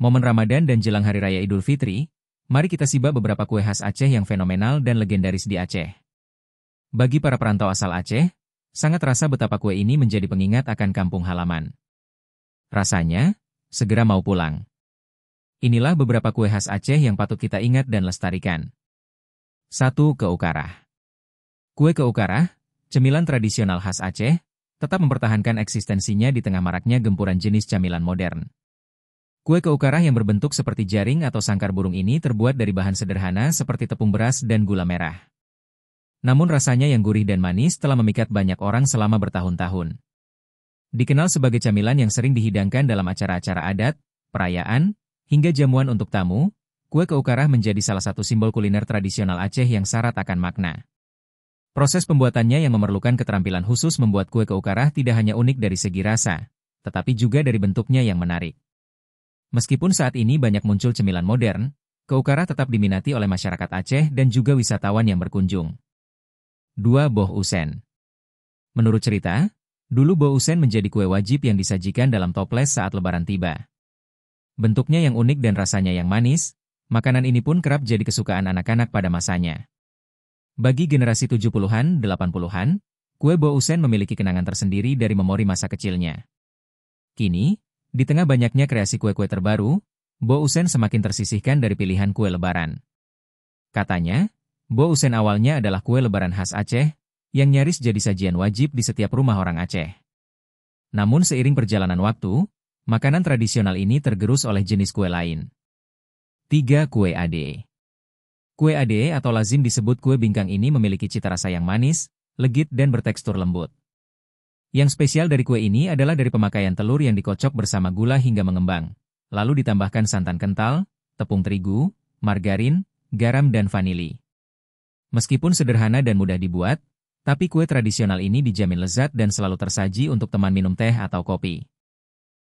Momen Ramadan dan jelang Hari Raya Idul Fitri, mari kita simak beberapa kue khas Aceh yang fenomenal dan legendaris di Aceh. Bagi para perantau asal Aceh, sangat terasa betapa kue ini menjadi pengingat akan kampung halaman. Rasanya, segera mau pulang. Inilah beberapa kue khas Aceh yang patut kita ingat dan lestarikan. 1. Keukarah. Kue keukarah, cemilan tradisional khas Aceh, tetap mempertahankan eksistensinya di tengah maraknya gempuran jenis camilan modern. Kue keukarah yang berbentuk seperti jaring atau sangkar burung ini terbuat dari bahan sederhana seperti tepung beras dan gula merah. Namun rasanya yang gurih dan manis telah memikat banyak orang selama bertahun-tahun. Dikenal sebagai camilan yang sering dihidangkan dalam acara-acara adat, perayaan, hingga jamuan untuk tamu, kue keukarah menjadi salah satu simbol kuliner tradisional Aceh yang syarat akan makna. Proses pembuatannya yang memerlukan keterampilan khusus membuat kue keukarah tidak hanya unik dari segi rasa, tetapi juga dari bentuknya yang menarik. Meskipun saat ini banyak muncul cemilan modern, keukarah tetap diminati oleh masyarakat Aceh dan juga wisatawan yang berkunjung. 2. Boh Usen. Menurut cerita, dulu boh usen menjadi kue wajib yang disajikan dalam toples saat lebaran tiba. Bentuknya yang unik dan rasanya yang manis, makanan ini pun kerap jadi kesukaan anak-anak pada masanya. Bagi generasi 70-an, 80-an, kue boh usen memiliki kenangan tersendiri dari memori masa kecilnya. Kini, di tengah banyaknya kreasi kue-kue terbaru, boh usen semakin tersisihkan dari pilihan kue lebaran. Katanya, boh usen awalnya adalah kue lebaran khas Aceh, yang nyaris jadi sajian wajib di setiap rumah orang Aceh. Namun seiring perjalanan waktu, makanan tradisional ini tergerus oleh jenis kue lain. 3. Kue ade. Kue ade atau lazim disebut kue bingkang ini memiliki cita rasa yang manis, legit dan bertekstur lembut. Yang spesial dari kue ini adalah dari pemakaian telur yang dikocok bersama gula hingga mengembang, lalu ditambahkan santan kental, tepung terigu, margarin, garam dan vanili. Meskipun sederhana dan mudah dibuat, tapi kue tradisional ini dijamin lezat dan selalu tersaji untuk teman minum teh atau kopi.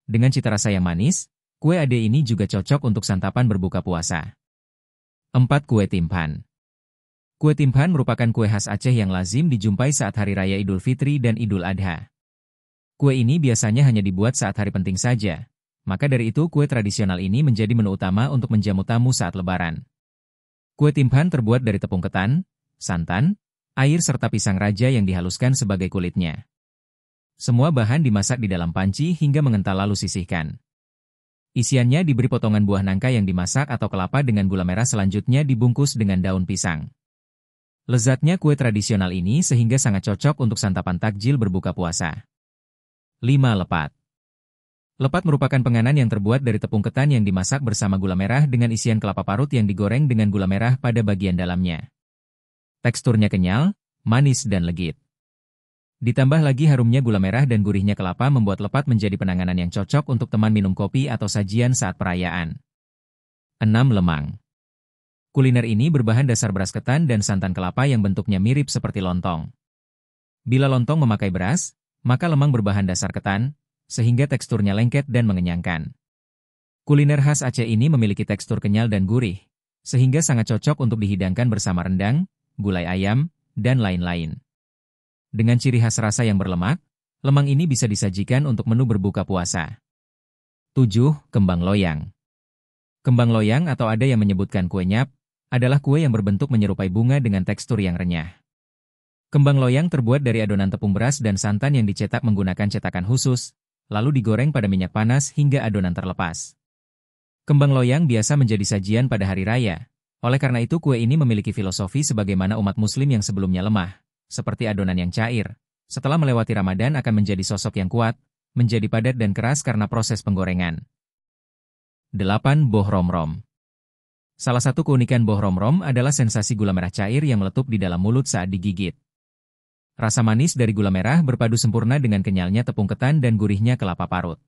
Dengan cita rasa yang manis, kue ade ini juga cocok untuk santapan berbuka puasa. 4. Kue timphan. Kue timphan merupakan kue khas Aceh yang lazim dijumpai saat Hari Raya Idul Fitri dan Idul Adha. Kue ini biasanya hanya dibuat saat hari penting saja, maka dari itu kue tradisional ini menjadi menu utama untuk menjamu tamu saat lebaran. Kue timphan terbuat dari tepung ketan, santan, air serta pisang raja yang dihaluskan sebagai kulitnya. Semua bahan dimasak di dalam panci hingga mengental lalu sisihkan. Isiannya diberi potongan buah nangka yang dimasak atau kelapa dengan gula merah selanjutnya dibungkus dengan daun pisang. Lezatnya kue tradisional ini sehingga sangat cocok untuk santapan takjil berbuka puasa. 5. Lepat. Lepat merupakan penganan yang terbuat dari tepung ketan yang dimasak bersama gula merah dengan isian kelapa parut yang digoreng dengan gula merah pada bagian dalamnya. Teksturnya kenyal, manis dan legit. Ditambah lagi harumnya gula merah dan gurihnya kelapa membuat lepat menjadi penanganan yang cocok untuk teman minum kopi atau sajian saat perayaan. 6. Lemang. Kuliner ini berbahan dasar beras ketan dan santan kelapa yang bentuknya mirip seperti lontong. Bila lontong memakai beras, maka lemang berbahan dasar ketan, sehingga teksturnya lengket dan mengenyangkan. Kuliner khas Aceh ini memiliki tekstur kenyal dan gurih, sehingga sangat cocok untuk dihidangkan bersama rendang, gulai ayam, dan lain-lain. Dengan ciri khas rasa yang berlemak, lemang ini bisa disajikan untuk menu berbuka puasa. 7. Kembang loyang. Kembang loyang atau ada yang menyebutkan kue nyap, adalah kue yang berbentuk menyerupai bunga dengan tekstur yang renyah. Kembang loyang terbuat dari adonan tepung beras dan santan yang dicetak menggunakan cetakan khusus, lalu digoreng pada minyak panas hingga adonan terlepas. Kembang loyang biasa menjadi sajian pada hari raya, oleh karena itu kue ini memiliki filosofi sebagaimana umat muslim yang sebelumnya lemah, seperti adonan yang cair, setelah melewati Ramadan akan menjadi sosok yang kuat, menjadi padat dan keras karena proses penggorengan. 8. Boh romrom. Salah satu keunikan boh romrom adalah sensasi gula merah cair yang meletup di dalam mulut saat digigit. Rasa manis dari gula merah berpadu sempurna dengan kenyalnya tepung ketan dan gurihnya kelapa parut.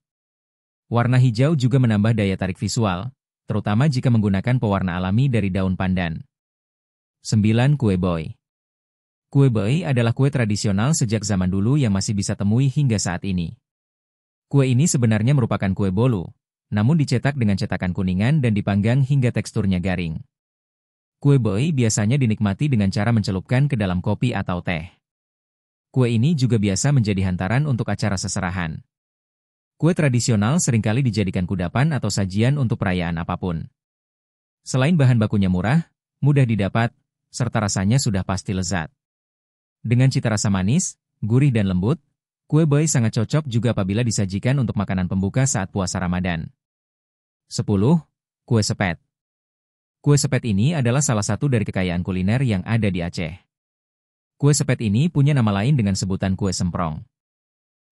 Warna hijau juga menambah daya tarik visual, terutama jika menggunakan pewarna alami dari daun pandan. 9. Kue boy. Kue boy adalah kue tradisional sejak zaman dulu yang masih bisa temui hingga saat ini. Kue ini sebenarnya merupakan kue bolu, namun dicetak dengan cetakan kuningan dan dipanggang hingga teksturnya garing. Kue boy biasanya dinikmati dengan cara mencelupkan ke dalam kopi atau teh. Kue ini juga biasa menjadi hantaran untuk acara seserahan. Kue tradisional seringkali dijadikan kudapan atau sajian untuk perayaan apapun. Selain bahan bakunya murah, mudah didapat, serta rasanya sudah pasti lezat. Dengan cita rasa manis, gurih dan lembut, kue boy sangat cocok juga apabila disajikan untuk makanan pembuka saat puasa Ramadan. 10. Kue sepet. Kue sepet ini adalah salah satu dari kekayaan kuliner yang ada di Aceh. Kue sepet ini punya nama lain dengan sebutan kue semprong.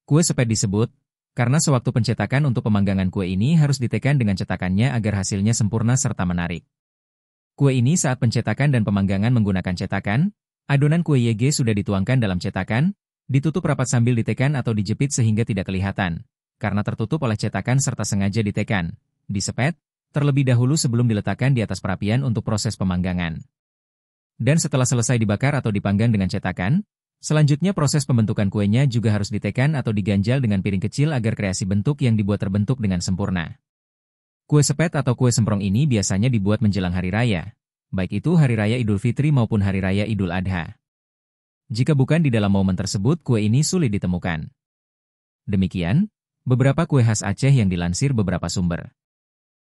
Kue sepet disebut karena sewaktu pencetakan untuk pemanggangan kue ini harus ditekan dengan cetakannya agar hasilnya sempurna serta menarik. Kue ini saat pencetakan dan pemanggangan menggunakan cetakan, adonan kue YG sudah dituangkan dalam cetakan, ditutup rapat sambil ditekan atau dijepit sehingga tidak kelihatan, karena tertutup oleh cetakan serta sengaja ditekan, disepet, terlebih dahulu sebelum diletakkan di atas perapian untuk proses pemanggangan. Dan setelah selesai dibakar atau dipanggang dengan cetakan, selanjutnya proses pembentukan kuenya juga harus ditekan atau diganjal dengan piring kecil agar kreasi bentuk yang dibuat terbentuk dengan sempurna. Kue sepet atau kue semprong ini biasanya dibuat menjelang hari raya, baik itu hari raya Idul Fitri maupun hari raya Idul Adha. Jika bukan di dalam momen tersebut, kue ini sulit ditemukan. Demikian, beberapa kue khas Aceh yang dilansir beberapa sumber.